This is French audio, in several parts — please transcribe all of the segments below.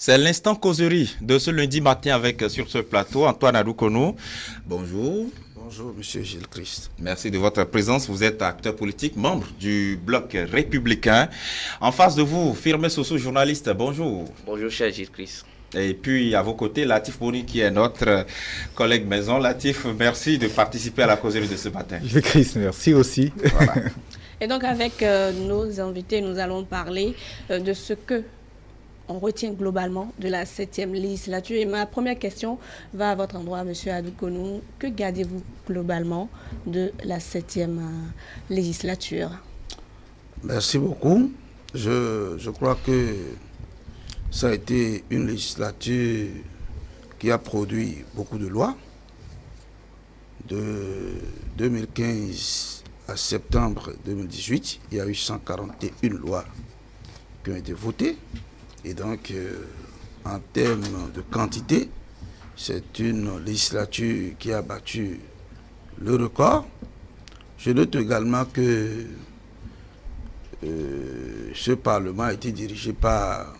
C'est l'instant causerie de ce lundi matin avec sur ce plateau Antoine Adoukono. Bonjour. Bonjour, monsieur Gilles Christ. Merci de votre présence. Vous êtes acteur politique, membre du Bloc républicain. En face de vous, Firmin Soso, journaliste. Bonjour. Bonjour, cher Gilles Christ. Et puis à vos côtés, Latif Boni qui est notre collègue maison. Latif, merci de participer à la causerie de ce matin. Gilles Christ, merci aussi. Voilà. Et donc avec nos invités, nous allons parler de ce que on retient globalement de la 7e législature. Et ma première question va à votre endroit, monsieur Adoukono. Que gardez-vous globalement de la 7e législature? Merci beaucoup. Je crois que ça a été une législature qui a produit beaucoup de lois. De 2015 à septembre 2018, il y a eu 141 lois qui ont été votées. Et donc, en termes de quantité, c'est une législature qui a battu le record. Je note également que ce Parlement a été dirigé par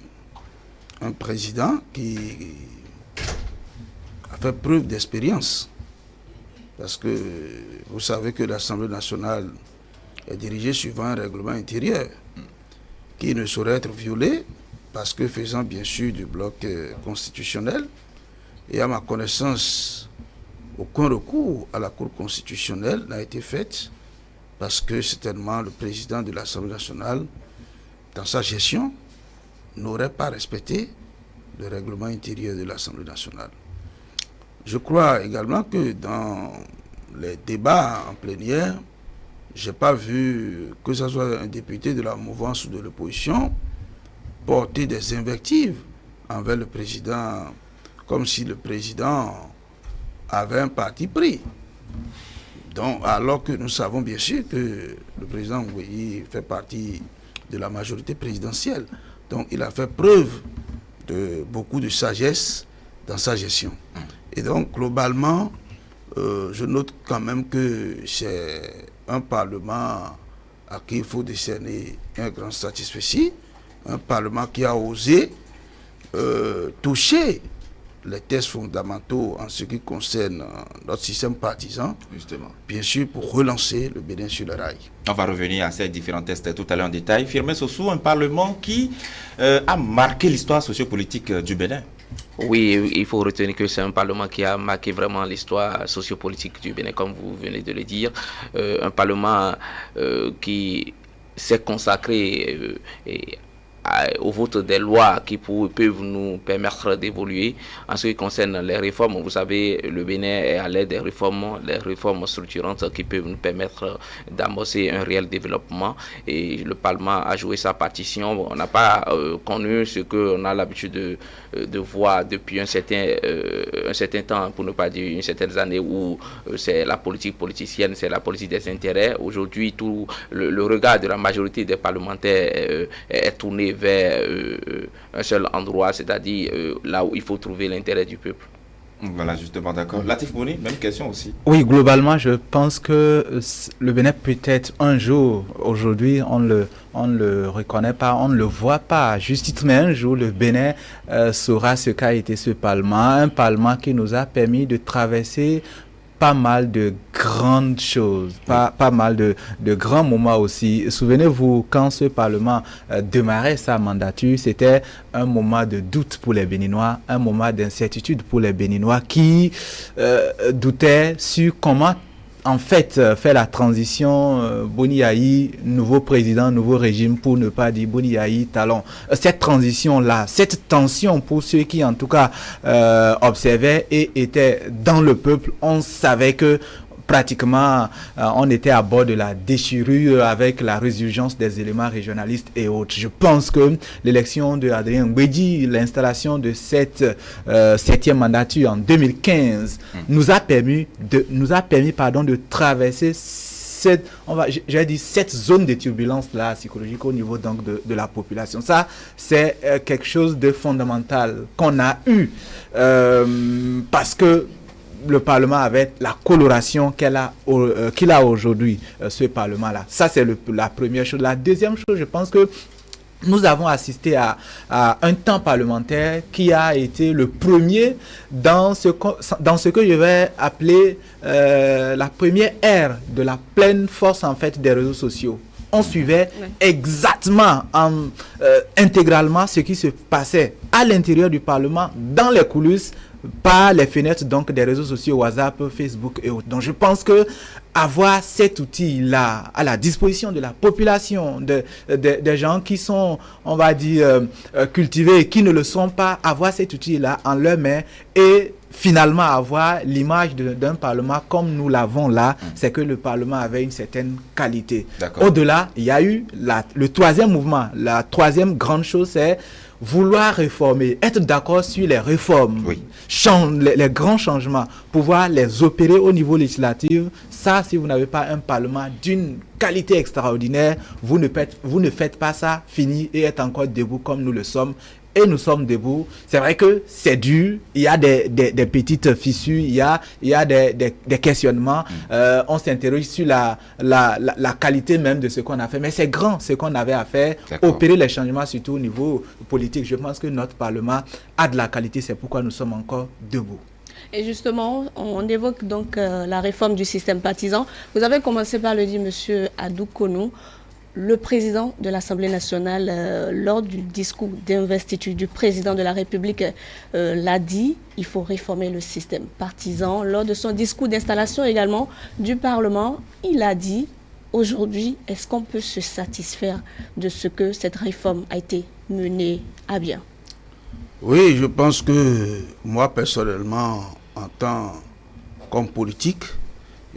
un président qui a fait preuve d'expérience. Parce que vous savez que l'Assemblée nationale est dirigée suivant un règlement intérieur qui ne saurait être violé, parce que faisant bien sûr du bloc constitutionnel, et à ma connaissance, aucun recours à la Cour constitutionnelle n'a été fait, parce que certainement le président de l'Assemblée nationale, dans sa gestion, n'aurait pas respecté le règlement intérieur de l'Assemblée nationale. Je crois également que dans les débats en plénière, je n'ai pas vu que ce soit un député de la mouvance ou de l'opposition porter des invectives envers le président, comme si le président avait un parti pris. Donc, alors que nous savons bien sûr que le président Ngouéhi fait partie de la majorité présidentielle. Donc, il a fait preuve de beaucoup de sagesse dans sa gestion. Et donc, globalement, je note quand même que c'est un Parlement à qui il faut décerner un grand satisfecit. Un Parlement qui a osé toucher les tests fondamentaux en ce qui concerne notre système partisan, Justement. Bien sûr pour relancer le Bénin sur le rail. On va revenir à ces différents tests tout à l'heure en détail. Firmin Soso, un Parlement qui a marqué l'histoire sociopolitique du Bénin. Oui, il faut retenir que c'est un Parlement qui a marqué vraiment l'histoire sociopolitique du Bénin, comme vous venez de le dire. Un Parlement qui s'est consacré au vote des lois qui peuvent nous permettre d'évoluer. En ce qui concerne les réformes, vous savez, le Bénin est à l'aide des réformes structurantes qui peuvent nous permettre d'amorcer un réel développement. Et le Parlement a joué sa partition. On n'a pas connu ce qu'on a l'habitude de voir depuis un certain temps, pour ne pas dire une certaine année, où c'est la politique politicienne, c'est la politique des intérêts. Aujourd'hui, tout le regard de la majorité des parlementaires est tourné vers un seul endroit, c'est-à-dire là où il faut trouver l'intérêt du peuple. Voilà, justement, d'accord. Latif Boni, même question aussi. Oui, globalement, je pense que le Bénin peut-être un jour, aujourd'hui, on le reconnaît pas, on ne le voit pas. Juste, mais un jour, le Bénin saura ce qu'a été ce Parlement, un Parlement qui nous a permis de traverser pas mal de grandes choses, pas mal de grands moments aussi. Souvenez-vous, quand ce Parlement démarrait sa mandature, c'était un moment de doute pour les Béninois, un moment d'incertitude pour les Béninois qui doutaient sur comment en fait faire la transition Boni Yayi, nouveau président, nouveau régime, pour ne pas dire Boni Yayi, Talon. Cette transition-là, cette tension pour ceux qui en tout cas observaient et étaient dans le peuple, on savait que pratiquement, on était à bord de la déchirure avec la résurgence des éléments régionalistes et autres. Je pense que l'élection de Adrien Ngouédi, l'installation de cette 7e mandature en 2015, nous a permis de traverser cette zone de turbulence là psychologique au niveau donc de la population. Ça, c'est quelque chose de fondamental qu'on a eu parce que le Parlement avait la coloration qu'il a aujourd'hui, ce Parlement-là. Ça, c'est la première chose. La deuxième chose, je pense que nous avons assisté à un temps parlementaire qui a été le premier dans ce que je vais appeler la première ère de la pleine force en fait des réseaux sociaux. On suivait exactement, intégralement ce qui se passait à l'intérieur du Parlement, dans les coulisses, par les fenêtres donc des réseaux sociaux, WhatsApp, Facebook et autres. Donc je pense que avoir cet outil-là à la disposition de la population, des gens qui sont, on va dire, cultivés et qui ne le sont pas, avoir cet outil-là en leur main et finalement avoir l'image d'un Parlement comme nous l'avons là, c'est que le Parlement avait une certaine qualité. Au-delà, il y a eu le troisième mouvement, la troisième grande chose, c'est vouloir réformer, être d'accord sur les réformes, les grands changements, pouvoir les opérer au niveau législatif. Ça, si vous n'avez pas un Parlement d'une qualité extraordinaire, vous ne faites pas ça, fini et être encore debout comme nous le sommes. Et nous sommes debout. C'est vrai que c'est dur. Il y a des petites fissures. Il y a des questionnements. On s'interroge sur la qualité même de ce qu'on a fait. Mais c'est grand ce qu'on avait à faire. Opérer les changements surtout au niveau politique. Je pense que notre Parlement a de la qualité. C'est pourquoi nous sommes encore debout. Et justement, on évoque donc la réforme du système partisan. Vous avez commencé par le dire, M. Adou Konou. Le président de l'Assemblée nationale, lors du discours d'investiture du président de la République, l'a dit, il faut réformer le système partisan. Lors de son discours d'installation également du Parlement, il a dit, aujourd'hui, est-ce qu'on peut se satisfaire de ce que cette réforme a été menée à bien? Oui, je pense que moi, personnellement, en tant qu'homme politique,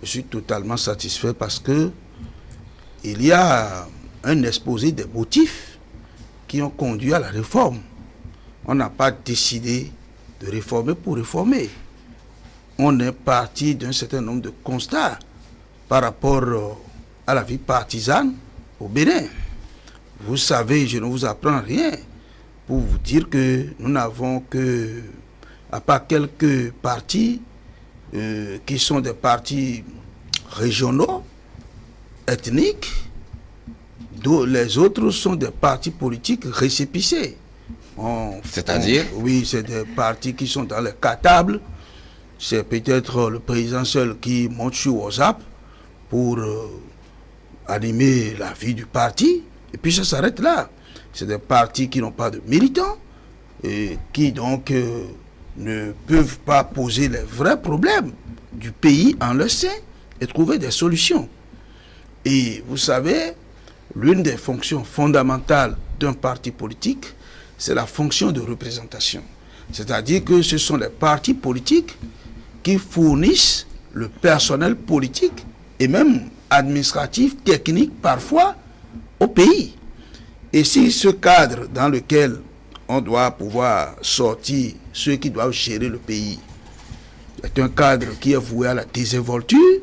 je suis totalement satisfait parce que il y a un exposé des motifs qui ont conduit à la réforme. On n'a pas décidé de réformer pour réformer. On est parti d'un certain nombre de constats par rapport à la vie partisane au Bénin. Vous savez, je ne vous apprends rien pour vous dire que nous n'avons que, à part quelques partis qui sont des partis régionaux, ethniques, les autres sont des partis politiques récépissés. C'est-à-dire? Oui, c'est des partis qui sont dans les cartables. C'est peut-être le président seul qui monte sur WhatsApp pour animer la vie du parti. Et puis ça s'arrête là. C'est des partis qui n'ont pas de militants et qui donc ne peuvent pas poser les vrais problèmes du pays en leur sein et trouver des solutions. Et vous savez, l'une des fonctions fondamentales d'un parti politique, c'est la fonction de représentation. C'est-à-dire que ce sont les partis politiques qui fournissent le personnel politique et même administratif, technique parfois, au pays. Et si ce cadre dans lequel on doit pouvoir sortir ceux qui doivent gérer le pays est un cadre qui est voué à la désinvolture,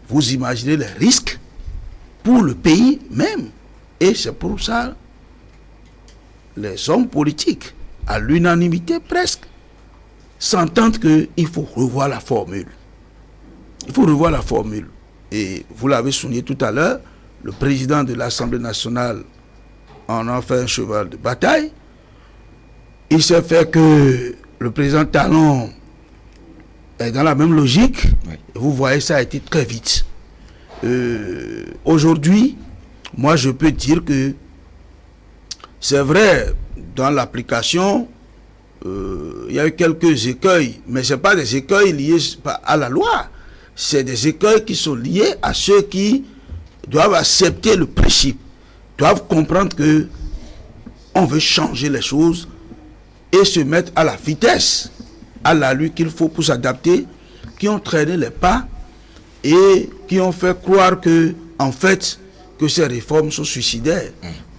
vous imaginez les risques pour le pays même. Et c'est pour ça les hommes politiques, à l'unanimité presque, s'entendent qu'il faut revoir la formule. Il faut revoir la formule. Et vous l'avez souligné tout à l'heure, le président de l'Assemblée nationale en a fait un cheval de bataille. Il s'est fait que le président Talon est dans la même logique. Oui. Et vous voyez, ça a été très vite. Aujourd'hui, moi je peux dire que c'est vrai, dans l'application, il y a eu quelques écueils, mais ce n'est pas des écueils liés à la loi, c'est des écueils qui sont liés à ceux qui doivent accepter le principe, doivent comprendre que on veut changer les choses et se mettre à la vitesse, à la lutte qu'il faut pour s'adapter, qui ont traîné les pas et qui ont fait croire que, en fait, que ces réformes sont suicidaires.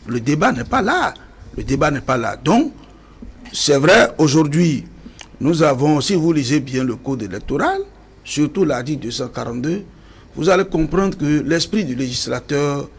Le débat n'est pas là. Le débat n'est pas là. Donc, c'est vrai, aujourd'hui, nous avons, si vous lisez bien le code électoral, surtout l'article 242, vous allez comprendre que l'esprit du législateur,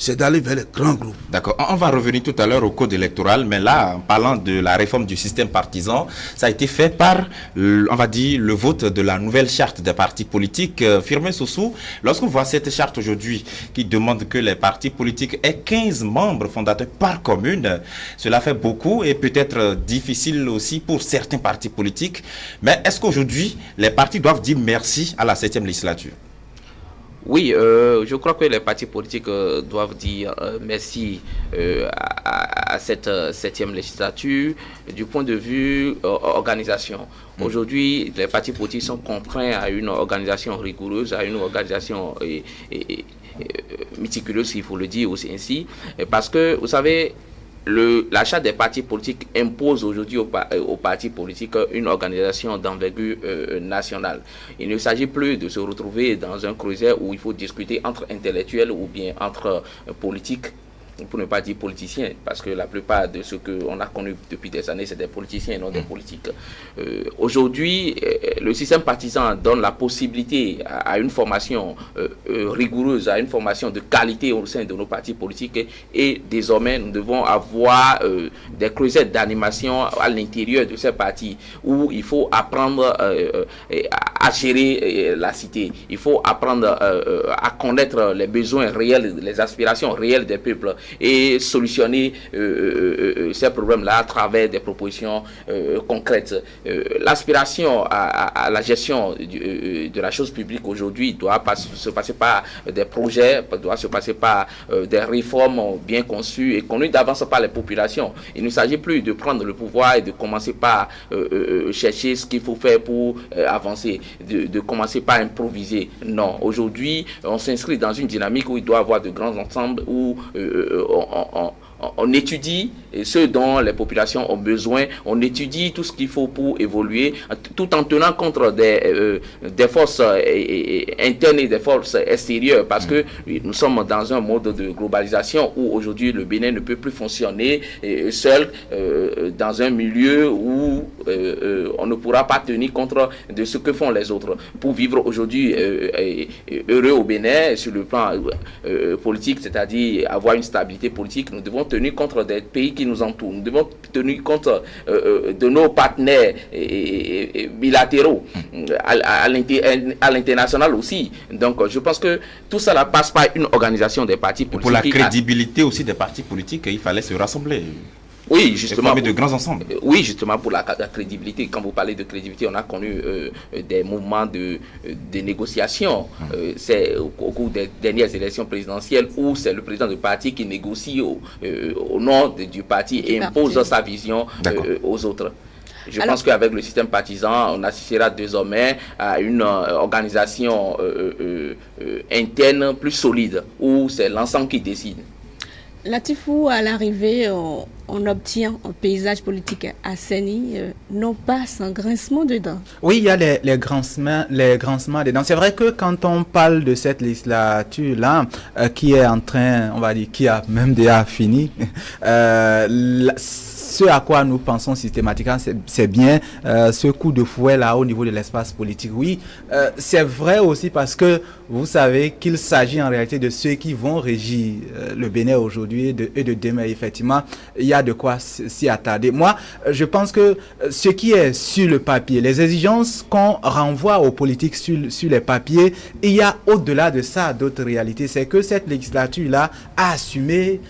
c'est d'aller vers les grands groupes. D'accord. On va revenir tout à l'heure au code électoral, mais là, en parlant de la réforme du système partisan, ça a été fait par, on va dire, le vote de la nouvelle charte des partis politiques. Firmin Sossou, lorsqu'on voit cette charte aujourd'hui qui demande que les partis politiques aient 15 membres fondateurs par commune, cela fait beaucoup et peut-être difficile aussi pour certains partis politiques. Mais est-ce qu'aujourd'hui, les partis doivent dire merci à la 7e législature? Oui, je crois que les partis politiques doivent dire merci à cette 7e législature du point de vue organisation. Aujourd'hui, les partis politiques sont contraints à une organisation rigoureuse, à une organisation méticuleuse, il faut le dire aussi ainsi, parce que, vous savez, la charte des partis politiques impose aujourd'hui aux partis politiques une organisation d'envergure nationale. Il ne s'agit plus de se retrouver dans un creuset où il faut discuter entre intellectuels ou bien entre politiques, pour ne pas dire politiciens, parce que la plupart de ceux qu'on a connus depuis des années, c'est des politiciens et non des politiques. Aujourd'hui, le système partisan donne la possibilité à une formation rigoureuse, à une formation de qualité au sein de nos partis politiques, et désormais, nous devons avoir des creusets d'animation à l'intérieur de ces partis, où il faut apprendre à gérer la cité. Il faut apprendre à connaître les besoins réels, les aspirations réelles des peuples, et solutionner ces problèmes-là à travers des propositions concrètes. L'aspiration à la gestion de la chose publique aujourd'hui doit se passer par des projets, doit se passer par des réformes bien conçues et connues d'avance par les populations. Il ne s'agit plus de prendre le pouvoir et de commencer par chercher ce qu'il faut faire pour avancer, de commencer par improviser. Non, aujourd'hui, on s'inscrit dans une dynamique où il doit y avoir de grands ensembles, où on étudie ce dont les populations ont besoin, on étudie tout ce qu'il faut pour évoluer, tout en tenant compte des forces internes et des forces extérieures, parce que nous sommes dans un mode de globalisation où aujourd'hui le Bénin ne peut plus fonctionner seul dans un milieu où on ne pourra pas tenir compte de ce que font les autres. Pour vivre aujourd'hui heureux au Bénin sur le plan politique, c'est-à-dire avoir une stabilité politique, nous devons tenir compte des pays qui nous entourent. Nous devons tenir compte de nos partenaires bilatéraux à l'international aussi. Donc, je pense que tout ça ne passe par une organisation des partis politiques. Pour la crédibilité aussi des partis politiques, il fallait se rassembler. Oui, justement. De grands ensembles. Oui, justement, pour la crédibilité. Quand vous parlez de crédibilité, on a connu des mouvements de négociation. C'est au cours des dernières élections présidentielles où c'est le président du parti qui négocie au nom du parti et impose sa vision aux autres. Je pense qu'avec le système partisan, on assistera désormais à une organisation interne plus solide, où c'est l'ensemble qui décide. Latifou, à l'arrivée, on obtient un paysage politique assaini, non pas sans grincement de dents. Oui, il y a les grincements de dents. C'est vrai que quand on parle de cette législature-là, qui est en train, on va dire, qui a même déjà fini, ce à quoi nous pensons systématiquement, c'est bien ce coup de fouet là au niveau de l'espace politique. Oui, c'est vrai aussi parce que vous savez qu'il s'agit en réalité de ceux qui vont régir le Bénin aujourd'hui et de demain. Effectivement, il y a de quoi s'y attarder. Moi, je pense que ce qui est sur le papier, les exigences qu'on renvoie aux politiques sur les papiers, il y a au-delà de ça d'autres réalités. C'est que cette législature-là a assumé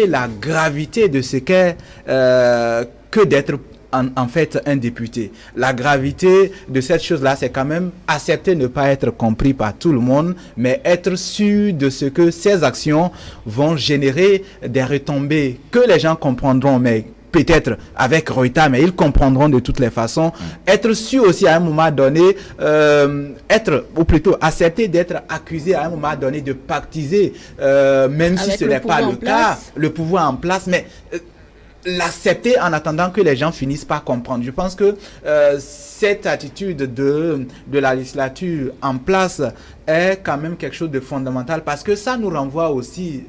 la gravité de ce qu'est que d'être en fait un député. La gravité de cette chose-là, c'est quand même accepter ne pas être compris par tout le monde, mais être sûr de ce que ces actions vont générer des retombées que les gens comprendront, mais peut-être avec retard, mais ils comprendront de toutes les façons. Être sûr aussi à un moment donné, ou plutôt accepter d'être accusé à un moment donné de pactiser, même si ce n'est pas le cas, le pouvoir en place, mais l'accepter en attendant que les gens finissent par comprendre. Je pense que cette attitude de la législature en place est quand même quelque chose de fondamental, parce que ça nous renvoie aussi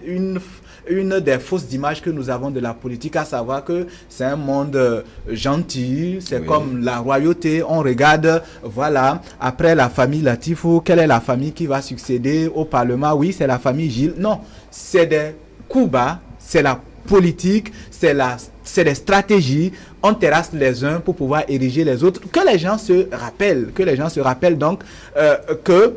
une des fausses images que nous avons de la politique, à savoir que c'est un monde gentil, c'est comme la royauté, on regarde, voilà, après la famille Latifou, quelle est la famille qui va succéder au Parlement? Oui, c'est la famille Gilles. Non, c'est des coups bas, c'est la politique, c'est des stratégies, on terrasse les uns pour pouvoir ériger les autres, que les gens se rappellent donc que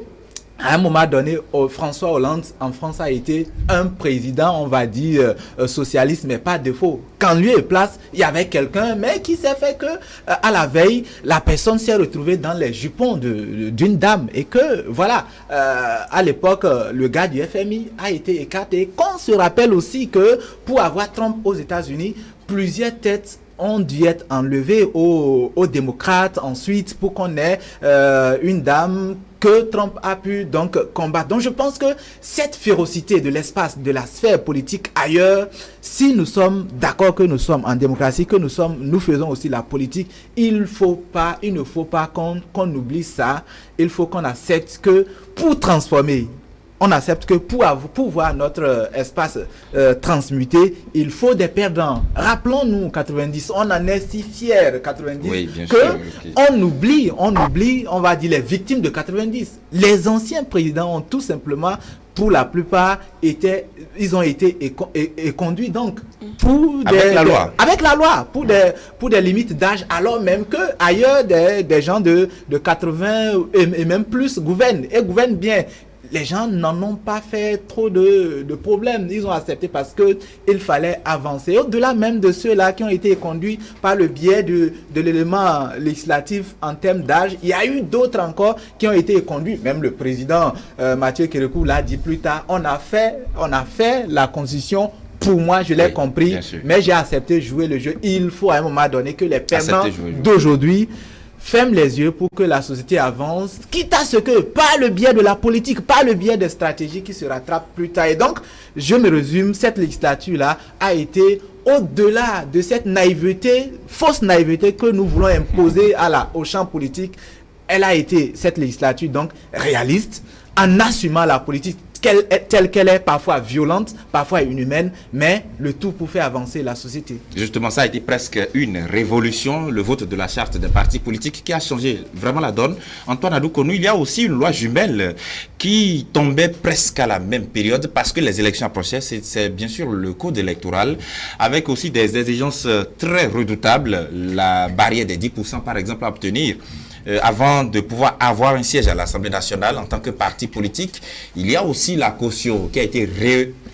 à un moment donné, François Hollande en France a été un président, on va dire, socialiste, mais pas défaut. Quand lieu et place, il y avait quelqu'un, mais qui s'est fait que, à la veille, la personne s'est retrouvée dans les jupons d'une dame. Et que, voilà, à l'époque, le gars du FMI a été écarté. Qu'on se rappelle aussi que, pour avoir Trump aux États-Unis, plusieurs têtes ont dû être enlevées aux démocrates ensuite pour qu'on ait une dame que Trump a pu donc combattre. Donc je pense que cette férocité de l'espace, de la sphère politique ailleurs, si nous sommes d'accord que nous sommes en démocratie, que nous faisons aussi la politique, il ne faut pas qu'on oublie ça. Il faut qu'on accepte que pour transformer, on accepte que pour voir notre espace transmuter, il faut des perdants. Rappelons-nous 90, on en est si fiers 90 oui, bien que sûr, on oublie, on va dire les victimes de 90. Les anciens présidents ont tout simplement, pour la plupart, ils ont été conduits donc avec la loi, pour des limites d'âge, alors même que ailleurs des gens de 80 et même plus gouvernent bien. Les gens n'en ont pas fait trop de problèmes. Ils ont accepté parce qu'il fallait avancer. Au-delà même de ceux-là qui ont été conduits par le biais de l'élément législatif en termes d'âge, il y a eu d'autres encore qui ont été conduits. Même le président Mathieu Kérékou l'a dit plus tard. On a fait la constitution. Pour moi, je l'ai compris, mais j'ai accepté de jouer le jeu. Il faut à un moment donné que les perdants d'aujourd'hui ferme les yeux pour que la société avance, quitte à ce que, par le biais de la politique, par le biais des stratégies qui se rattrapent plus tard. Et donc, je me résume, cette législature-là a été au-delà de cette naïveté, fausse naïveté que nous voulons imposer au champ politique. Elle a été, cette législature, donc, réaliste, en assumant la politique telle qu'elle est, parfois violente, parfois inhumaine, mais le tout pour faire avancer la société. Justement, ça a été presque une révolution, le vote de la charte des partis politiques qui a changé vraiment la donne. Antoine Adoukonou, il y a aussi une loi jumelle qui tombait presque à la même période parce que les élections approchaient, c'est bien sûr le code électoral, avec aussi des exigences très redoutables, la barrière des 10% par exemple à obtenir. Avant de pouvoir avoir un siège à l'Assemblée nationale en tant que parti politique, il y a aussi la caution qui a été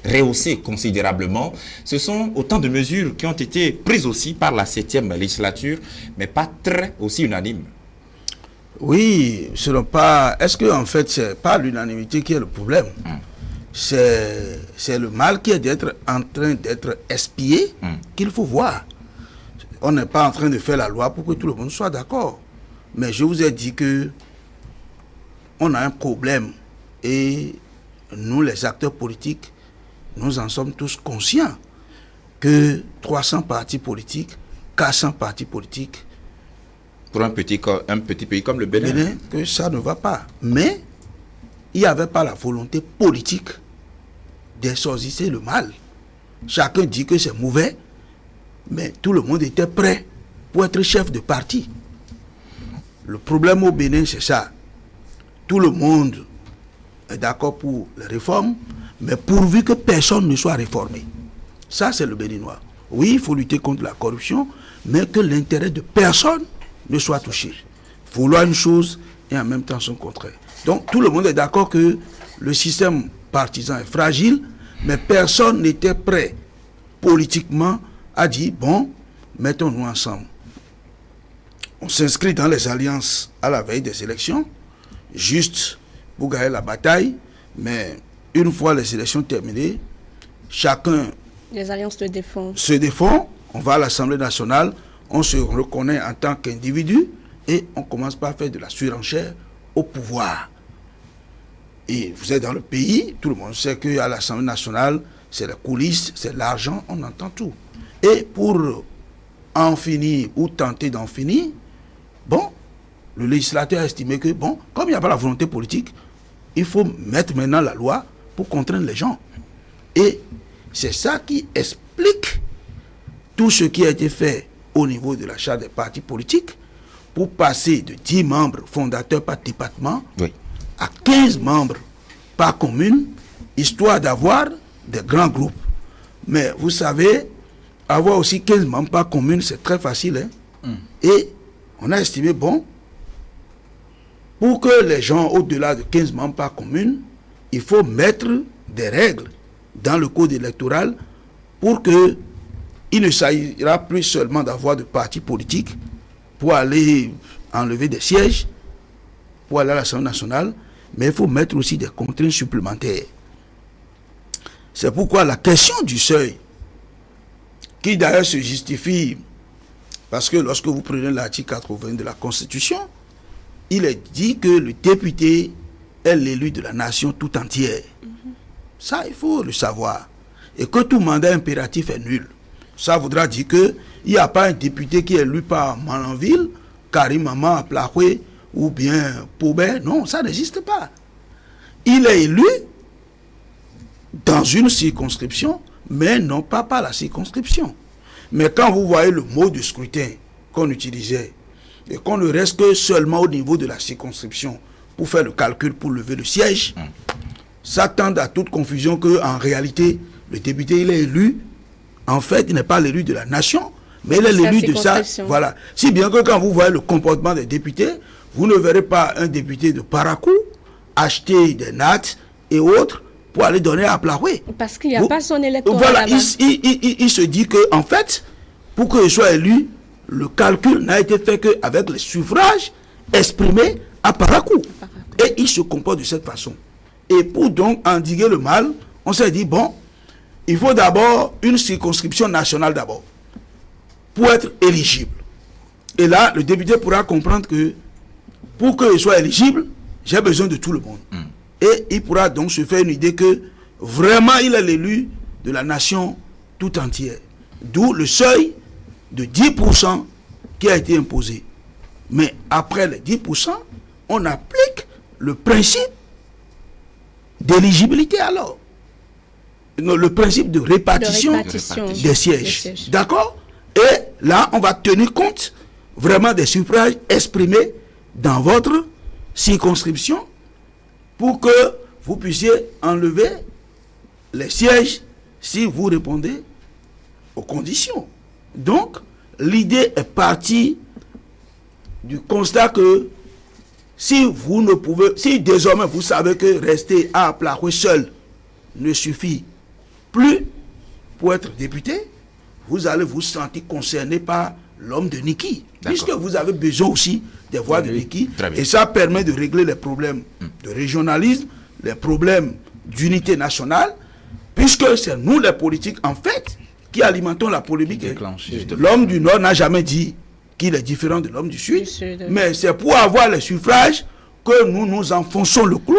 rehaussée considérablement. Ce sont autant de mesures qui ont été prises aussi par la 7e législature, mais pas très aussi unanimes. Oui, ce n'est pas... Est-ce qu'en fait, ce n'est pas l'unanimité qui est le problème? C'est le mal qui est en train d'être espié qu'il faut voir. On n'est pas en train de faire la loi pour que tout le monde soit d'accord. Mais je vous ai dit que on a un problème et nous, les acteurs politiques, nous en sommes tous conscients que 300 partis politiques, 400 partis politiques, pour un petit pays comme le Bénin, que ça ne va pas. Mais il n'y avait pas la volonté politique d'exorciser le mal. Chacun dit que c'est mauvais, mais tout le monde était prêt pour être chef de parti. Le problème au Bénin, c'est ça. Tout le monde est d'accord pour les réformes, mais pourvu que personne ne soit réformé. Ça, c'est le Béninois. Oui, il faut lutter contre la corruption, mais que l'intérêt de personne ne soit touché. Vouloir une chose et en même temps son contraire. Donc, tout le monde est d'accord que le système partisan est fragile, mais personne n'était prêt politiquement à dire, bon, mettons-nous ensemble. On s'inscrit dans les alliances à la veille des élections, juste pour gagner la bataille, mais une fois les élections terminées, chacun les alliances se défend, on va à l'Assemblée nationale, on se reconnaît en tant qu'individu et on commence par faire de la surenchère au pouvoir. Et vous êtes dans le pays, tout le monde sait qu'à l'Assemblée nationale, c'est les coulisses, c'est l'argent, on entend tout. Et pour en finir ou tenter d'en finir, bon, le législateur a estimé que, bon, comme il n'y a pas la volonté politique, il faut mettre maintenant la loi pour contraindre les gens. Et C'est ça qui explique tout ce qui a été fait au niveau de la charte des partis politiques pour passer de 10 membres fondateurs par département à 15 membres par commune, histoire d'avoir des grands groupes. Mais vous savez, avoir aussi 15 membres par commune, c'est très facile. Et on a estimé, bon, pour que les gens au-delà de 15 membres par commune, il faut mettre des règles dans le code électoral pour que il ne s'agira plus seulement d'avoir de partis politiques pour aller enlever des sièges, pour aller à l'Assemblée nationale, mais il faut mettre aussi des contraintes supplémentaires. C'est pourquoi la question du seuil, qui d'ailleurs se justifie, parce que lorsque vous prenez l'article 80 de la Constitution, il est dit que le député est l'élu de la nation tout entière. Ça, il faut le savoir. Et que tout mandat impératif est nul. Ça voudra dire qu'il n'y a pas un député qui est élu par Malanville, Karim Maman, Plahoué ou bien Paubert. Non, ça n'existe pas. Il est élu dans une circonscription, mais non pas par la circonscription. Mais quand vous voyez le mot de scrutin qu'on utilisait, et qu'on ne reste que seulement au niveau de la circonscription pour faire le calcul pour lever le siège, ça tend à toute confusion qu'en réalité, le député, il est élu. En fait, il n'est pas l'élu de la nation, mais il est l'élu de ça. Voilà. Si bien que quand vous voyez le comportement des députés, vous ne verrez pas un député de Parakou acheter des nattes et autres pour aller donner à Plahoué. Parce qu'il n'y a pas son électorat. Voilà, il se dit que, en fait, pour qu'il soit élu, le calcul n'a été fait qu'avec les suffrages exprimés à Parakou. Et il se comporte de cette façon. Et pour donc endiguer le mal, on s'est dit, bon, il faut d'abord une circonscription nationale d'abord, pour être éligible. Et là, le député pourra comprendre que pour qu'il soit éligible, j'ai besoin de tout le monde. Et il pourra donc se faire une idée que vraiment il est l'élu de la nation tout entière. D'où le seuil de 10% qui a été imposé. Mais après les 10%, on applique le principe d'éligibilité alors. Le principe de répartition des sièges. D'accord? Et là, on va tenir compte vraiment des suffrages exprimés dans votre circonscription pour que vous puissiez enlever les sièges si vous répondez aux conditions. Donc, l'idée est partie du constat que si vous ne pouvez, si désormais vous savez que rester à Plahoué seul ne suffit plus pour être député, vous allez vous sentir concerné par l'homme de Niki, puisque vous avez besoin aussi des voix de Niki, et ça permet de régler les problèmes de régionalisme, les problèmes d'unité nationale, puisque c'est nous les politiques en fait qui alimentons la polémique. L'homme du Nord n'a jamais dit qu'il est différent de l'homme du Sud, mais c'est pour avoir les suffrages que nous nous enfonçons le clou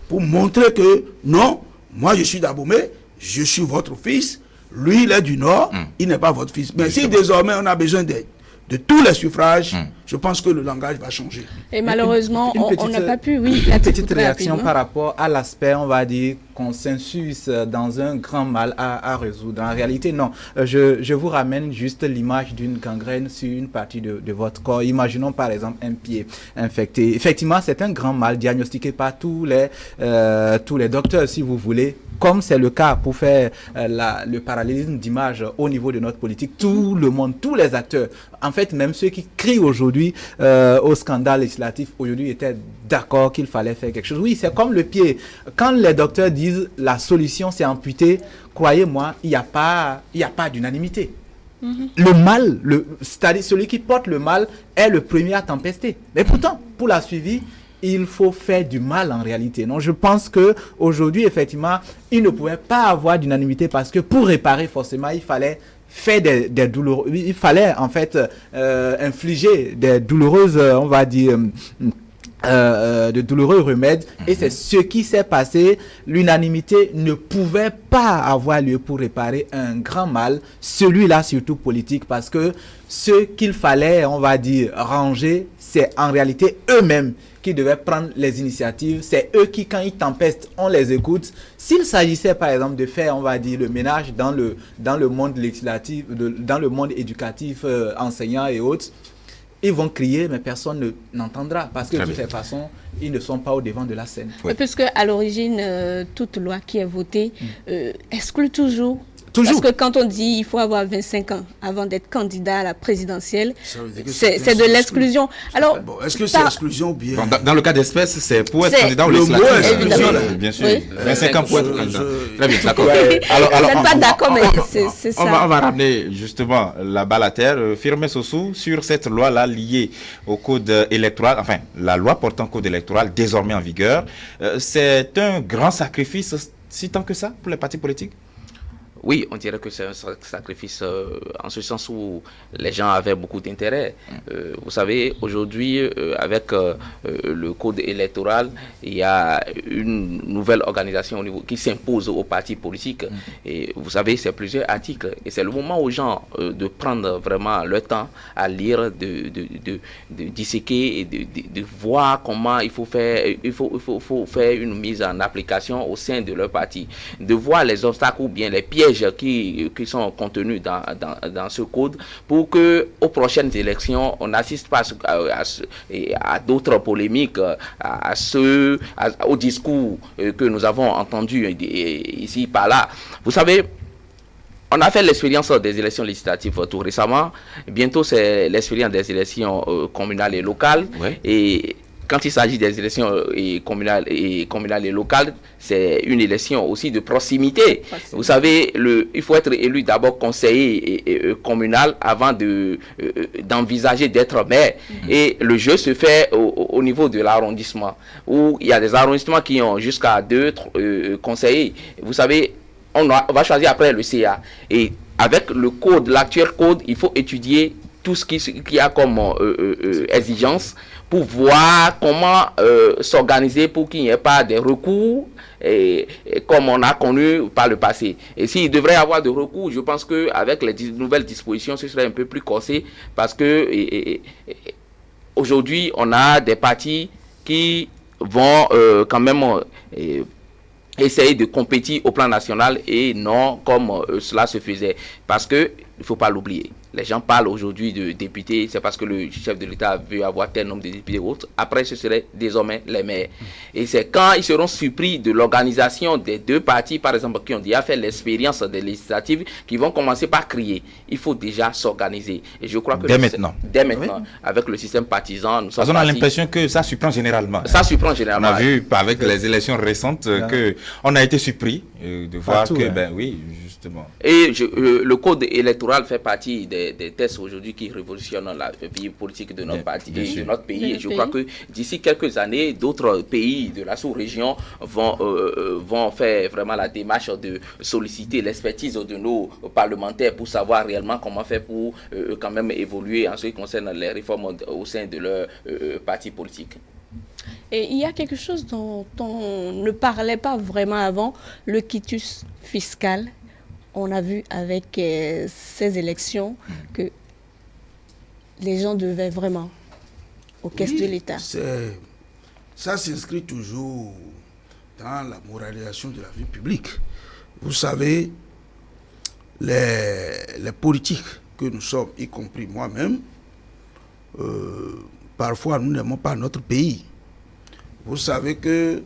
pour montrer que non, moi je suis d'Abomey, je suis votre fils, lui il est du Nord, il n'est pas votre fils. Mais si désormais on a besoin de tous les suffrages, je pense que le langage va changer. Et malheureusement, on n'a pas pu, une petite réaction par rapport à l'aspect, on va dire, consensus dans un grand mal à résoudre. En réalité, non. Je vous ramène juste l'image d'une gangrène sur une partie de votre corps. Imaginons par exemple un pied infecté. Effectivement, c'est un grand mal diagnostiqué par tous les docteurs, si vous voulez. Comme c'est le cas pour faire le parallélisme d'image au niveau de notre politique, tout le monde, tous les acteurs, en fait même ceux qui crient aujourd'hui au scandale législatif, aujourd'hui étaient d'accord qu'il fallait faire quelque chose. Oui, c'est comme le pied. Quand les docteurs disent la solution c'est amputer, croyez-moi, il n'y a pas d'unanimité. Le mal, c'est-à-dire celui qui porte le mal est le premier à tempester. Mais pourtant, pour la suivi, il faut faire du mal en réalité. Non, je pense que aujourd'hui, effectivement, il ne pouvait pas avoir d'unanimité parce que pour réparer, forcément, il fallait faire des douloureux. Il fallait en fait infliger des douloureuses, on va dire, de douloureux remèdes, et c'est ce qui s'est passé. L'unanimité ne pouvait pas avoir lieu pour réparer un grand mal, celui-là surtout politique, parce que ce qu'il fallait, on va dire, ranger, c'est en réalité eux-mêmes qui devaient prendre les initiatives. C'est eux qui, quand ils tempestent, on les écoute. S'il s'agissait par exemple de faire, on va dire, le ménage dans le monde législatif, dans le monde éducatif, enseignant et autres, ils vont crier, mais personne n'entendra, parce que de toutes les façons, ils ne sont pas au devant de la scène. Oui. Puisque à l'origine, toute loi qui est votée exclut toujours. Parce que quand on dit qu'il faut avoir 25 ans avant d'être candidat à la présidentielle, c'est de l'exclusion. Alors, bon, est-ce que c'est exclusion ou bien... Bon, dans le cas d'espèce, c'est pour être candidat au législatif. Bien sûr. Oui. 25 ans pour être candidat. Très bien, d'accord. Alors, vous n'êtes pas d'accord, mais c'est ça. On va ramener justement la balle à terre. Firmin Sossou, sur cette loi-là liée au code électoral, enfin, la loi portant code électoral désormais en vigueur, c'est un grand sacrifice, si tant que ça, pour les partis politiques? Oui, on dirait que c'est un sacrifice en ce sens où les gens avaient beaucoup d'intérêt. Vous savez, aujourd'hui, avec le code électoral, il y a une nouvelle organisation au niveau, qui s'impose aux partis politiques. Et vous savez, c'est plusieurs articles. Et c'est le moment aux gens de prendre vraiment le temps à lire, de disséquer et de voir comment il faut faire une mise en application au sein de leur parti. De voir les obstacles ou bien les pièges qui sont contenus dans ce code, pour que aux prochaines élections on n'assiste pas à d'autres polémiques, au discours que nous avons entendu ici par là. Vous savez, on a fait l'expérience des élections législatives tout récemment. Bientôt c'est l'expérience des élections communales et locales. Ouais. Et quand il s'agit des élections communales et locales, c'est une élection aussi de proximité. Vous savez, il faut être élu d'abord conseiller communal avant d'envisager d'être maire. Et le jeu se fait au niveau de l'arrondissement, où il y a des arrondissements qui ont jusqu'à 2 conseillers. Vous savez, on va choisir après le CA. Et avec le code, l'actuel code, il faut étudier tout ce qu'il y a comme exigence, pour voir comment s'organiser pour qu'il n'y ait pas de recours comme on a connu par le passé. Et s'il devrait y avoir de recours, je pense qu'avec les nouvelles dispositions, ce serait un peu plus corsé, parce que aujourd'hui, on a des partis qui vont quand même essayer de compétir au plan national et non comme cela se faisait. Parce que, il ne faut pas l'oublier, les gens parlent aujourd'hui de députés, c'est parce que le chef de l'État veut avoir tel nombre de députés ou autres. Après, ce serait désormais les maires. Et c'est quand ils seront surpris de l'organisation des 2 partis, par exemple, qui ont déjà fait l'expérience des législatives, qui vont commencer par crier. Il faut déjà s'organiser. Et je crois que dès maintenant, oui. Avec le système partisan, nous sommes on a l'impression que ça surprend généralement. Ça surprend généralement. On a vu avec les élections récentes que on a été surpris de voir partout, que, ben oui, justement. Et le code électoral fait partie des tests aujourd'hui qui révolutionnent la vie politique de notre parti et de notre pays. Et je crois que d'ici quelques années, d'autres pays de la sous-région vont faire vraiment la démarche de solliciter l'expertise de nos parlementaires pour savoir réellement comment faire pour quand même évoluer en ce qui concerne les réformes au sein de leur parti politique. Et il y a quelque chose dont on ne parlait pas vraiment avant, le quitus fiscal. On a vu avec ces élections que les gens devaient vraiment aux caisses de l'État. Ça s'inscrit toujours dans la moralisation de la vie publique. Vous savez, les politiques que nous sommes, y compris moi-même, parfois nous n'aimons pas notre pays. Vous savez que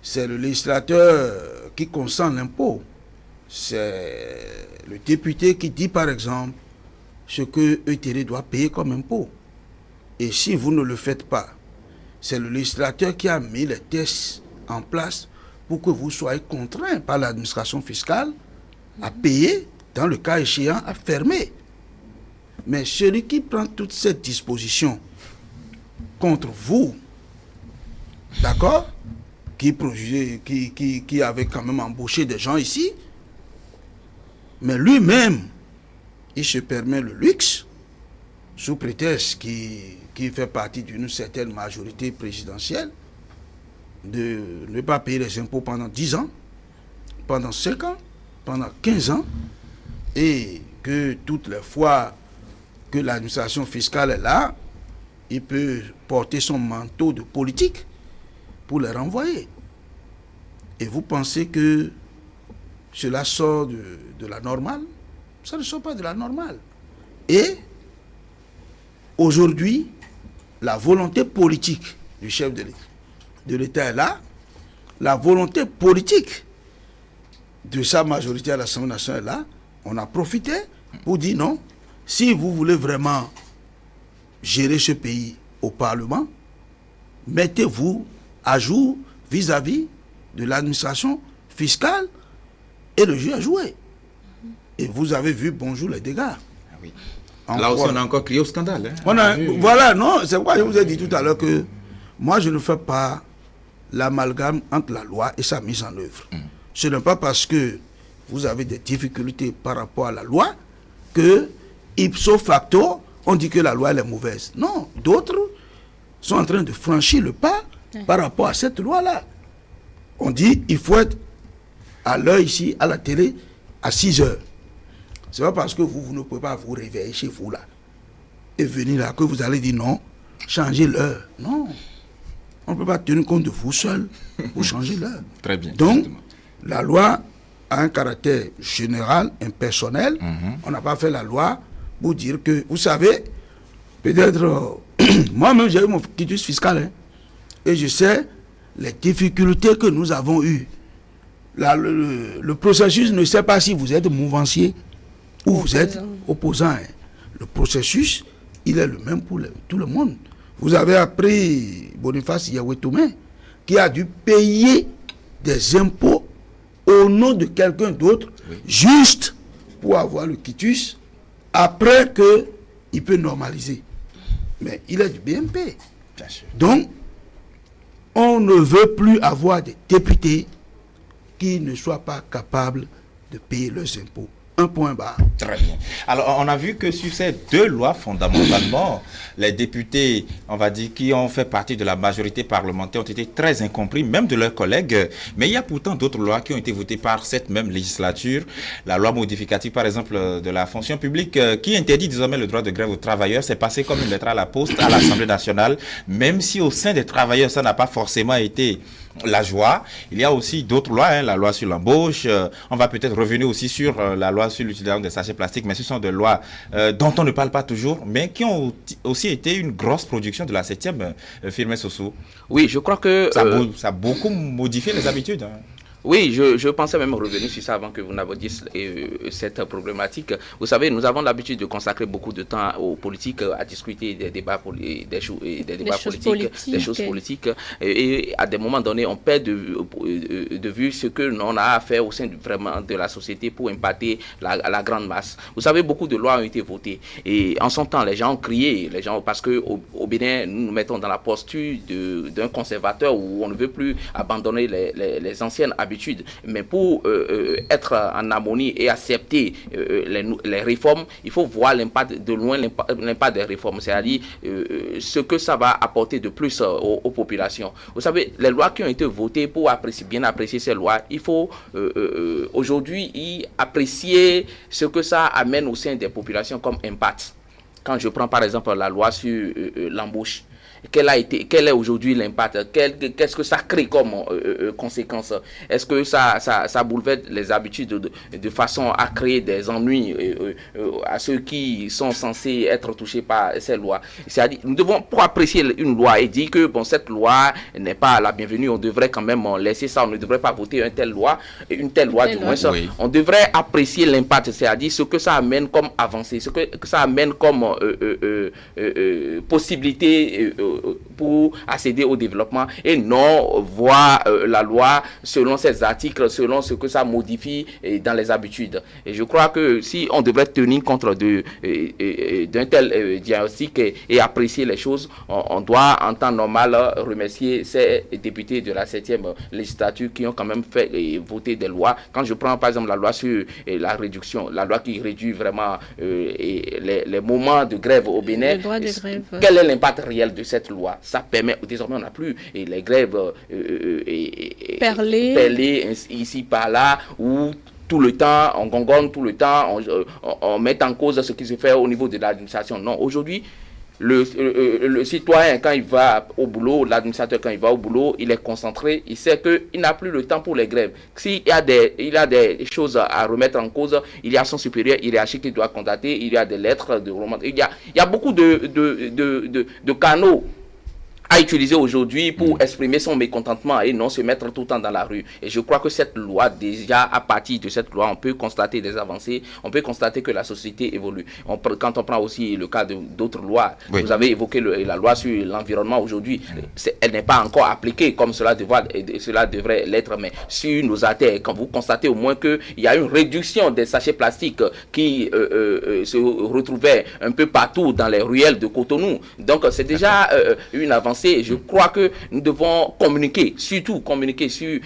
c'est le législateur qui consent l'impôt. C'est le député qui dit par exemple ce que ETD doit payer comme impôt. Et si vous ne le faites pas, c'est le législateur qui a mis les tests en place pour que vous soyez contraints par l'administration fiscale à payer, dans le cas échéant, à fermer. Mais celui qui prend toute cette disposition contre vous, d'accord, qui avait quand même embauché des gens ici, mais lui-même, il se permet le luxe, sous prétexte qui fait partie d'une certaine majorité présidentielle, de ne pas payer les impôts pendant 10 ans, pendant 5 ans, pendant 15 ans, et que toutes les fois que l'administration fiscale est là, il peut porter son manteau de politique pour les renvoyer. Et vous pensez que cela sort de la normale? Ça ne sort pas de la normale. Et aujourd'hui, la volonté politique du chef de l'État est là, la volonté politique de sa majorité à l'Assemblée nationale est là. On a profité pour dire non, si vous voulez vraiment gérer ce pays au Parlement, mettez-vous à jour vis-à-vis de l'administration fiscale et le jeu à jouer. Et vous avez vu, bonjour, les dégâts. Oui. Là aussi, on a encore crié au scandale. Hein. Voilà, non, c'est pourquoi je vous ai dit tout à l'heure que moi, je ne fais pas l'amalgame entre la loi et sa mise en œuvre. Ce n'est pas parce que vous avez des difficultés par rapport à la loi que, ipso facto, on dit que la loi elle est mauvaise. Non, d'autres sont en train de franchir le pas par rapport à cette loi-là. On dit il faut être à l'heure ici, à la télé, à 6 heures. Ce n'est pas parce que vous ne pouvez pas vous réveiller chez vous là et venir là que vous allez dire non, changer l'heure. Non. On ne peut pas tenir compte de vous seul pour changer l'heure. Très bien. Donc, justement, la loi a un caractère général, impersonnel. On n'a pas fait la loi pour dire que, vous savez, peut-être, moi-même j'ai eu mon quitus fiscal, hein, et je sais les difficultés que nous avons eues. Le processus ne sait pas si vous êtes mouvancier ou vous êtes opposant. Hein. Le processus, il est le même pour tout le monde. Vous avez appris Boniface Yahweh-Toumé qui a dû payer des impôts au nom de quelqu'un d'autre, juste pour avoir le quitus, après qu'il peut normaliser. Mais il est du BNP. bien sûr. Donc, on ne veut plus avoir des députés qui ne soient pas capables de payer leurs impôts. Un point barre. Très bien. Alors, on a vu que sur ces deux lois, fondamentalement, les députés, on va dire, qui ont fait partie de la majorité parlementaire ont été très incompris, même de leurs collègues. Mais il y a pourtant d'autres lois qui ont été votées par cette même législature. La loi modificative, par exemple, de la fonction publique, qui interdit désormais le droit de grève aux travailleurs. C'est passé comme une lettre à la poste à l'Assemblée nationale, même si au sein des travailleurs, ça n'a pas forcément été la joie. Il y a aussi d'autres lois, hein, la loi sur l'embauche. On va peut-être revenir aussi sur la loi sur l'utilisation des sachets plastiques, mais ce sont des lois dont on ne parle pas toujours, mais qui ont aussi été une grosse production de la 7e, Firmin Sossou. Oui, je crois que... Ça a beaucoup modifié les habitudes. Hein. Oui, je pensais même revenir sur ça avant que vous n'abordiez cette problématique. Vous savez, nous avons l'habitude de consacrer beaucoup de temps aux politiques, à discuter des débats, des choses politiques. Et à des moments donnés, on perd de vue ce que l'on a à faire au sein vraiment de la société pour impacter la grande masse. Vous savez, beaucoup de lois ont été votées. Et en son temps, les gens ont crié, parce qu'au Bénin, nous nous mettons dans la posture d'un conservateur où on ne veut plus abandonner les anciennes habitudes. Mais pour être en harmonie et accepter les réformes, il faut voir l'impact de loin, l'impact des réformes, c'est-à-dire ce que ça va apporter de plus aux populations. Vous savez, les lois qui ont été votées, pour bien apprécier ces lois, il faut aujourd'hui y apprécier ce que ça amène au sein des populations comme impact. Quand je prends par exemple la loi sur l'embauche, quel est aujourd'hui l'impact? Qu'est-ce que ça crée comme conséquence? Est-ce que ça bouleverse les habitudes de façon à créer des ennuis à ceux qui sont censés être touchés par ces lois? C'est-à-dire, nous devons, pour apprécier une loi et dire que bon, cette loi n'est pas la bienvenue, on devrait quand même laisser ça, on ne devrait pas voter une telle loi du moins. Oui. On devrait apprécier l'impact, c'est-à-dire ce que ça amène comme avancée, ce que ça amène comme possibilité pour accéder au développement et non voir la loi selon ses articles, selon ce que ça modifie dans les habitudes. Et je crois que si on devrait tenir compte d'un tel diagnostic et apprécier les choses, on doit en temps normal remercier ces députés de la 7e législature qui ont quand même fait voter des lois. Quand je prends par exemple la loi sur la réduction, la loi qui réduit vraiment les moments de grève au Bénin, quel est l'impact réel de cette loi? Ça permet, désormais on n'a plus les grèves perlées ici par là, où tout le temps, on gongonne tout le temps, on met en cause ce qui se fait au niveau de l'administration. Non, aujourd'hui, le citoyen, quand il va au boulot, l'administrateur, quand il va au boulot, il est concentré, il sait qu'il n'a plus le temps pour les grèves. S'il y a des choses à remettre en cause, il y a son supérieur hiérarchique qui doit contacter, il y a des lettres de remonter. Il y a beaucoup de canaux à utiliser aujourd'hui pour exprimer son mécontentement et non se mettre tout le temps dans la rue. Et je crois que cette loi, déjà, à partir de cette loi, on peut constater des avancées, on peut constater que la société évolue. Quand on prend aussi le cas d'autres lois, vous avez évoqué la loi sur l'environnement aujourd'hui, elle n'est pas encore appliquée comme cela devrait l'être, mais sur nos artères, quand vous constatez au moins qu'il y a une réduction des sachets plastiques qui se retrouvaient un peu partout dans les ruelles de Cotonou. Donc c'est déjà une avancée. Je crois que nous devons communiquer, surtout communiquer sur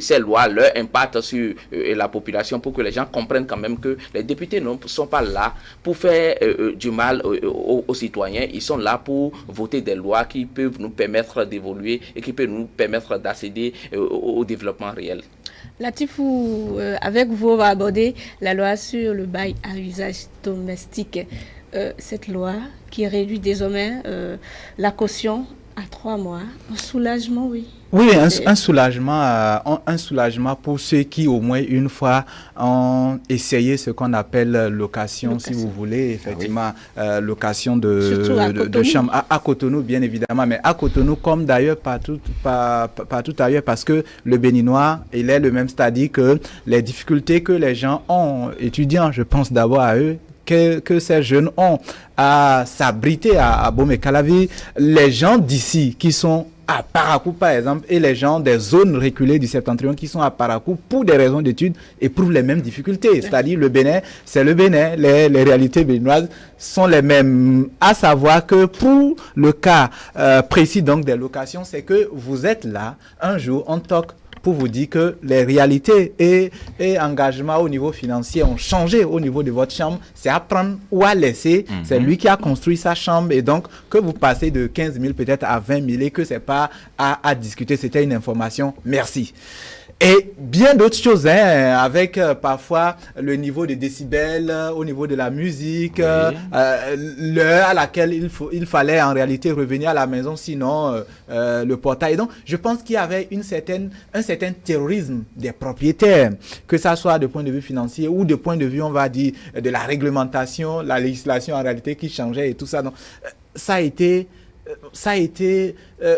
ces lois, leur impact sur la population, pour que les gens comprennent quand même que les députés ne sont pas là pour faire du mal aux citoyens. Ils sont là pour voter des lois qui peuvent nous permettre d'évoluer et qui peuvent nous permettre d'accéder au développement réel. Latifou, avec vous, on va aborder la loi sur le bail à usage domestique. Cette loi qui réduit désormais la caution à 3 mois, un soulagement, oui. Oui, un soulagement pour ceux qui, au moins une fois, ont essayé ce qu'on appelle location, si vous voulez, effectivement, location de chambre à Cotonou, bien évidemment, mais à Cotonou, comme d'ailleurs partout ailleurs, parce que le Béninois, il est le même stade que les difficultés que les gens ont, étudiants, je pense d'abord à eux, que ces jeunes ont à s'abriter à Bomé-Calavi, les gens d'ici qui sont à Parakou par exemple et les gens des zones reculées du septentrion qui sont à Parakou pour des raisons d'études éprouvent les mêmes difficultés. C'est-à-dire le Bénin, c'est le Bénin, les réalités béninoises sont les mêmes. À savoir que pour le cas précis donc des locations, c'est que vous êtes là, un jour on toque pour vous dire que les réalités et engagements au niveau financier ont changé au niveau de votre chambre. C'est à prendre ou à laisser. C'est lui qui a construit sa chambre et donc que vous passez de 15 000 peut-être à 20 000 et que c'est pas à discuter. C'était une information. Merci. Et bien d'autres choses, hein, avec parfois le niveau de décibels, au niveau de la musique, l'heure à laquelle il fallait en réalité revenir à la maison, sinon le portail. Donc, je pense qu'il y avait un certain terrorisme des propriétaires, que ça soit de point de vue financier ou de point de vue, on va dire, de la réglementation, la législation en réalité qui changeait et tout ça. Donc, ça a été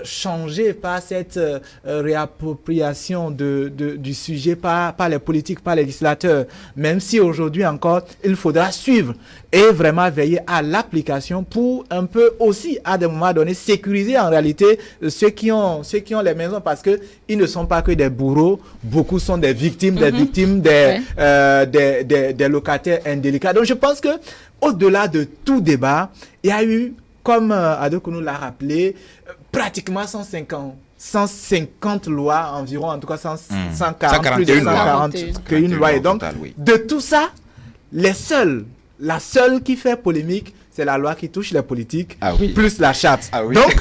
changé par cette réappropriation du sujet par les politiques, par les législateurs. Même si aujourd'hui encore, il faudra suivre et vraiment veiller à l'application pour un peu aussi, à des moments donnés, sécuriser en réalité ceux qui ont les maisons parce que ils ne sont pas que des bourreaux, beaucoup sont des victimes, des locataires indélicats. Donc je pense que au-delà de tout débat, il y a eu, comme Adokounou l'a rappelé, pratiquement 150 lois environ, en tout cas 140, plus de 140 qu'une loi. Et donc, de tout ça, la seule qui fait polémique, c'est la loi qui touche les politiques, plus la charte. Donc,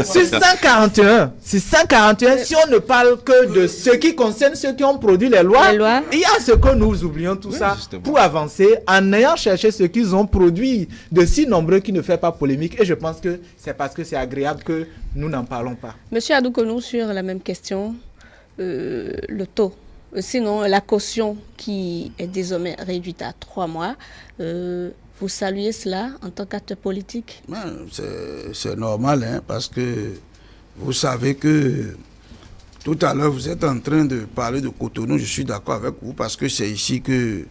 sur 141, si on ne parle que de ce qui concerne ceux qui ont produit les lois, il y a ce que nous oublions tout ça justement. Pour avancer en ayant cherché ce qu'ils ont produit de si nombreux qui ne fait pas polémique. Et je pense que c'est parce que c'est agréable que nous n'en parlons pas. Monsieur Adokounou, sur la même question, le taux, sinon la caution qui est désormais réduite à 3 mois, vous saluez cela en tant qu'acteur politique? C'est normal, hein, parce que vous savez que tout à l'heure, vous êtes en train de parler de Cotonou. Je suis d'accord avec vous parce que c'est ici que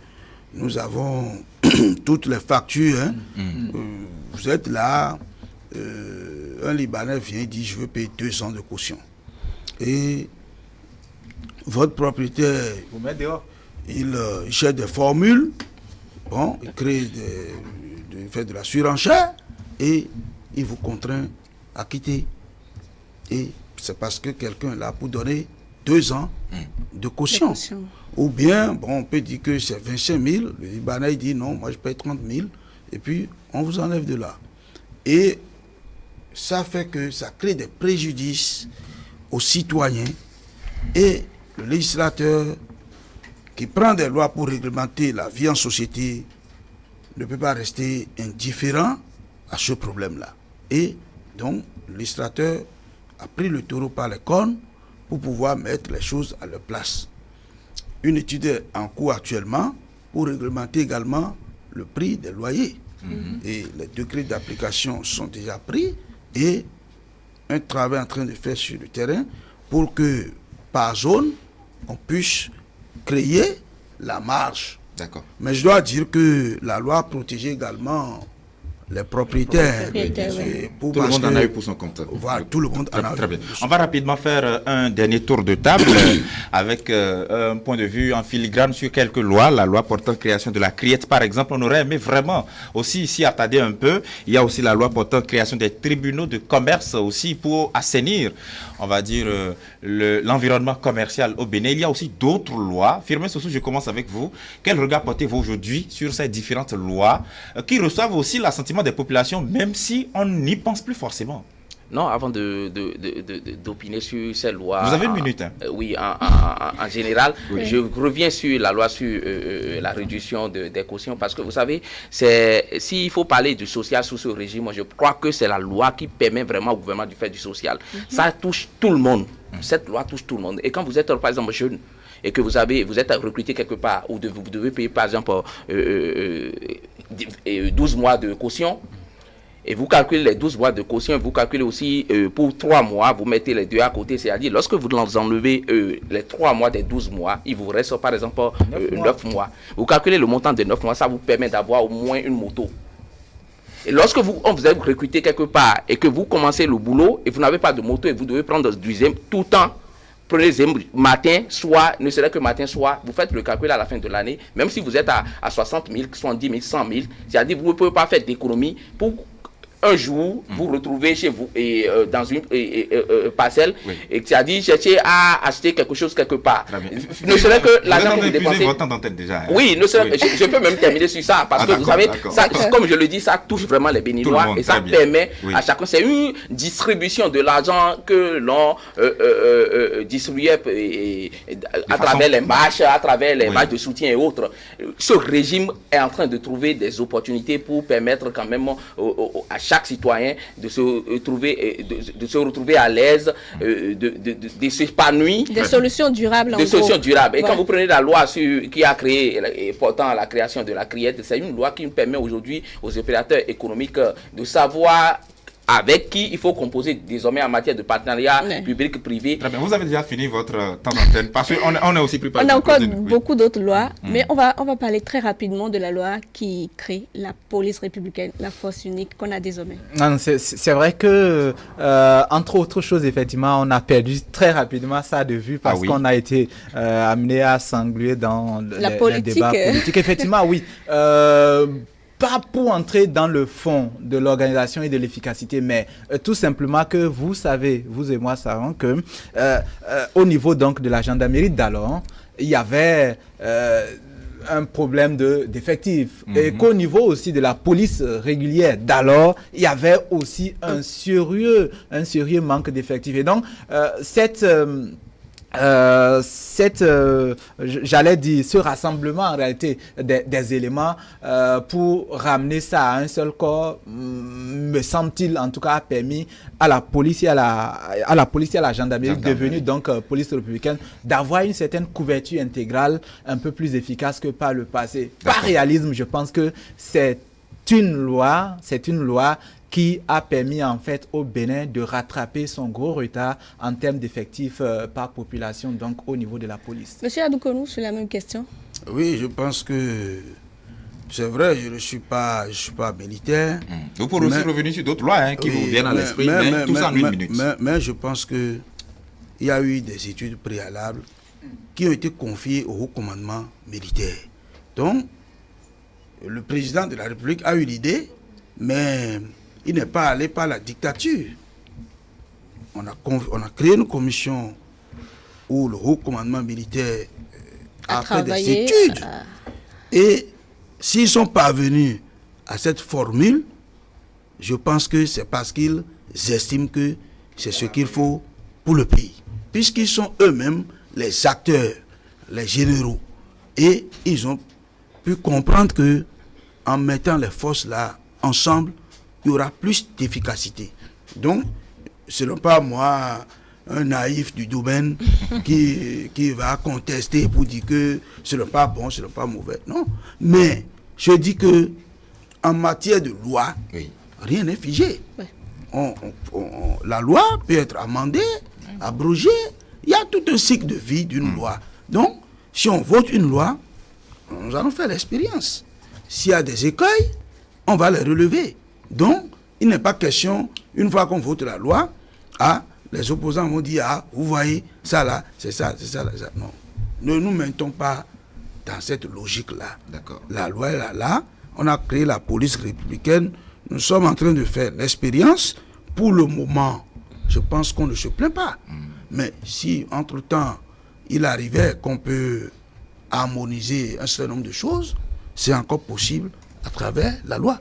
nous avons toutes les factures. Hein. Vous êtes là, un Libanais vient et dit, je veux payer 2 ans de caution. Et votre propriétaire, Vous mettez dehors. il cherche des formules, bon, il crée il fait de la surenchère et il vous contraint à quitter. Et c'est parce que quelqu'un est là pour donner 2 ans de caution. Ou bien, bon, on peut dire que c'est 25 000, le Libanais dit non, moi je paye 30 000, et puis on vous enlève de là. Et ça fait que ça crée des préjudices aux citoyens, et le législateur qui prend des lois pour réglementer la vie en société ne peut pas rester indifférent à ce problème-là. Et donc, le législateur a pris le taureau par les cornes pour pouvoir mettre les choses à leur place. Une étude est en cours actuellement pour réglementer également le prix des loyers. Et les décrets d'application sont déjà pris et un travail en train de faire sur le terrain pour que par zone, on puisse créer la marge. D'accord. Mais je dois dire que la loi protège également les propriétaires. Tout le monde en a eu pour son compte. Voilà, tout le monde en a eu. Très bien. On va rapidement faire un dernier tour de table avec un point de vue en filigrane sur quelques lois. La loi portant création de la criette, par exemple, on aurait aimé vraiment aussi ici attarder un peu. Il y a aussi la loi portant création des tribunaux de commerce aussi pour assainir, on va dire, l'environnement commercial au Bénin. Il y a aussi d'autres lois. Firmin Sossou, je commence avec vous. Quel regard portez-vous aujourd'hui sur ces différentes lois qui reçoivent aussi l'assentiment des populations, même si on n'y pense plus forcément? Non, avant d'opiner sur ces lois... Vous avez une minute. Hein. Oui, en général, oui. Je reviens sur la loi sur la réduction des cautions, parce que vous savez, s'il faut parler du social sous ce régime, moi je crois que c'est la loi qui permet vraiment au gouvernement de faire du social. Ça touche tout le monde. Cette loi touche tout le monde. Et quand vous êtes, par exemple, jeune, et que vous êtes recruté quelque part, ou vous devez payer, par exemple, 12 mois de caution, et vous calculez les 12 mois de caution, vous calculez aussi pour 3 mois, vous mettez les deux à côté, c'est-à-dire lorsque vous enlevez les 3 mois des 12 mois, il vous reste par exemple 9 mois. Vous calculez le montant de 9 mois, ça vous permet d'avoir au moins une moto. Et lorsque on vous a recruté quelque part et que vous commencez le boulot et vous n'avez pas de moto et vous devez prendre du zème tout le temps, prenez zème matin, soir, ne serait que matin, soir, vous faites le calcul à la fin de l'année, même si vous êtes à 60 000, 70 000, 100 000, c'est-à-dire vous ne pouvez pas faire d'économie pour un jour, vous retrouvez chez vous et dans une parcelle, oui. Et c'est-à-dire chercher à acheter quelque chose quelque part. Ne serait que l'argent que vous dépensez. Votre temps d'antenne déjà. Hein. Oui, je peux même terminer sur ça parce que vous savez, ça, comme je le dis, ça touche vraiment les Béninois et ça permet à chacun. C'est une distribution de l'argent que l'on distribuait à travers les marches, à travers les marches de soutien et autres. Ce régime est en train de trouver des opportunités pour permettre quand même à chaque citoyen de se retrouver à l'aise, de s'épanouir. Des solutions durables. Des solutions durables. Et quand vous prenez la loi qui a créé, portant la création de la criette, c'est une loi qui permet aujourd'hui aux opérateurs économiques de savoir avec qui il faut composer désormais en matière de partenariat public-privé. Très bien, vous avez déjà fini votre temps d'antenne parce qu'on est aussi plus on a encore beaucoup d'autres lois, mais on va parler très rapidement de la loi qui crée la police républicaine, la force unique qu'on a désormais. C'est vrai que, entre autres choses, effectivement, on a perdu très rapidement ça de vue parce qu'on a été amené à s'engluer dans les débats politiques. Effectivement, oui. Pas pour entrer dans le fond de l'organisation et de l'efficacité, mais tout simplement que vous savez, vous et moi savons que au niveau donc de la gendarmerie d'alors, il y avait un problème d'effectifs et qu'au niveau aussi de la police régulière d'alors, il y avait aussi un sérieux manque d'effectifs. Et donc, j'allais dire, ce rassemblement en réalité des éléments pour ramener ça à un seul corps, me semble-t-il en tout cas, a permis à la police et à la gendarmerie devenue donc police républicaine d'avoir une certaine couverture intégrale un peu plus efficace que par le passé. Par réalisme, je pense que c'est une loi qui a permis en fait au Bénin de rattraper son gros retard en termes d'effectifs par population, donc au niveau de la police. Monsieur Adoukonou, sur la même question. Oui, je pense que C'est vrai, je ne suis pas militaire. Vous pourrez aussi revenir sur d'autres lois qui vous viennent à l'esprit, mais tout ça en une minute. Mais je pense qu'il y a eu des études préalables qui ont été confiées au haut commandement militaire. Donc, le président de la République a eu l'idée, mais il n'est pas allé par la dictature. On a créé une commission où le haut commandement militaire a fait des études. Et s'ils sont parvenus à cette formule, je pense que c'est parce qu'ils estiment que c'est ce qu'il faut pour le pays. Puisqu'ils sont eux-mêmes les acteurs, les généraux. Et ils ont pu comprendre que en mettant les forces là ensemble, il y aura plus d'efficacité. Donc, ce n'est pas moi, un naïf du domaine, qui va contester pour dire que ce n'est pas bon, ce n'est pas mauvais. Non. Mais je dis que en matière de loi, rien n'est figé. La loi peut être amendée, abrogée. Il y a tout un cycle de vie d'une loi. Donc, si on vote une loi, nous allons faire l'expérience. S'il y a des écueils, on va les relever. Donc, il n'est pas question, une fois qu'on vote la loi, les opposants vont dire, vous voyez, ça là, c'est ça, c'est ça, c'est ça. Non. Ne nous mettons pas dans cette logique-là. La loi est là, on a créé la police républicaine, nous sommes en train de faire l'expérience. Pour le moment, je pense qu'on ne se plaint pas. Mais si, entre-temps, il arrivait qu'on peut harmoniser un certain nombre de choses, c'est encore possible à travers la loi.